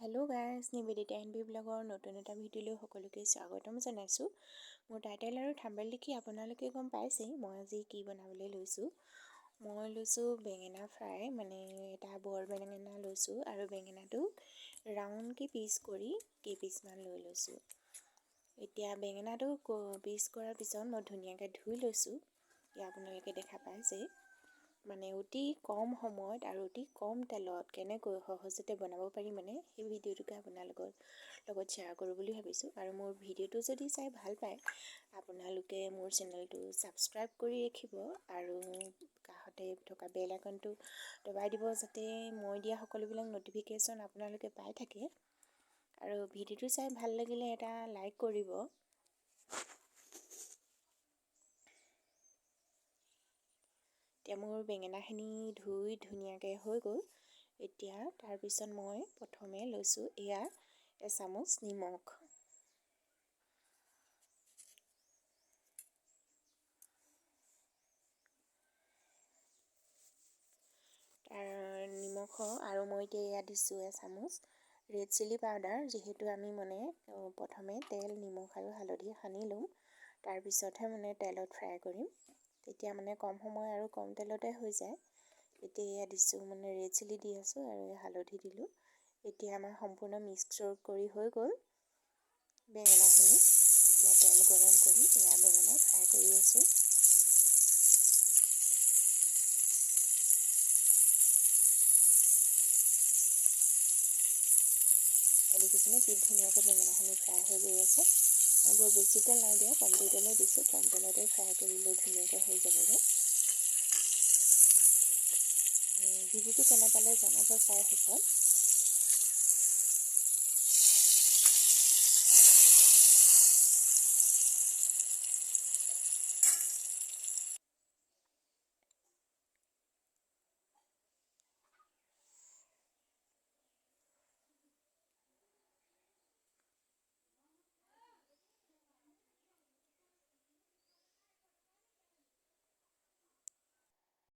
Hello' guys, Nivedita NB ব্লগৰ নতুন এটা ভিডিঅ'লৈ সকলোকে স্বাগতম জনাইছোঁ। মোৰ টাইটেল আৰু থাম্বনেইল দেখি আপোনালোকে গম পাইছেই মই আজি কি বনাবলৈ লৈছোঁ। মই লৈছোঁ বেঙেনা ফ্ৰাই, মানে এটা বৰ বেঙেনা লৈছোঁ আৰু বেঙেনাটো ৰাউণ্ডকৈ পিচ কৰি কেইপিচমান লৈ লৈছোঁ। এতিয়া বেঙেনাটো পিচ কৰাৰ পিছত মই ধুনীয়াকৈ ধুই লৈছোঁ। এতিয়া আপোনালোকে দেখা পাইছেই, মানে অতি কম সময়ত আৰু অতি কম তেলত কেনেকৈ সহজতে বনাব পাৰি, মানে সেই ভিডিঅ'টোকে আপোনালোকৰ লগত শ্বেয়াৰ কৰোঁ বুলি ভাবিছোঁ। আৰু মোৰ ভিডিঅ'টো যদি চাই ভাল পায় আপোনালোকে মোৰ চেনেলটো ছাবস্ক্ৰাইব কৰি ৰাখিব আৰু কাষতে থকা বেল আইকনটো দবাই দিব, যাতে মই দিয়া সকলোবিলাক ন'টিফিকেশ্যন আপোনালোকে পাই থাকে। আৰু ভিডিঅ'টো চাই ভাল লাগিলে এটা লাইক কৰিব। এতিয়া মোৰ বেঙেনাখিনি ধুই ধুনীয়াকৈ হৈ গ'ল। এতিয়া তাৰপিছত মই প্ৰথমে লৈছোঁ এয়া এচামুচ নিমখ। নিমখ আৰু মই এতিয়া এয়া দিছোঁ এচামুচ ৰেড চিলি পাউডাৰ। যিহেতু আমি প্ৰথমে তেল, নিমখ আৰু হালধি সানি ল'ম, তাৰপিছতহে তেলত ফ্ৰাই কৰিম। তেতিয়া কম সময় আৰু কম তেলতে হৈ যায়। এতিয়া এয়া দিছোঁ ৰেড চিলি দি আছোঁ আৰু হালধি দিলোঁ। এতিয়া আমাৰ সম্পূৰ্ণ মিক্স কৰি হৈ গ'ল বেঙেনাখিনি। এতিয়া তেল গৰম কৰি এয়া বেঙেনা ফ্ৰাই কৰি আছোঁ। দেখিছেনে কি ধুনীয়াকৈ বেঙেনাখিনি ফ্ৰাই হৈ গৈ আছে। আৰু বৰ বেছি তেল নাই দিয়া, কমটি তেলে দিছোঁ। কম তেলতে ফ্ৰাই কৰিলে ধুনীয়াকৈ হৈ যাবগৈ। ভিডিঅ'টো কেনে পালে জনাব চাই শেষত।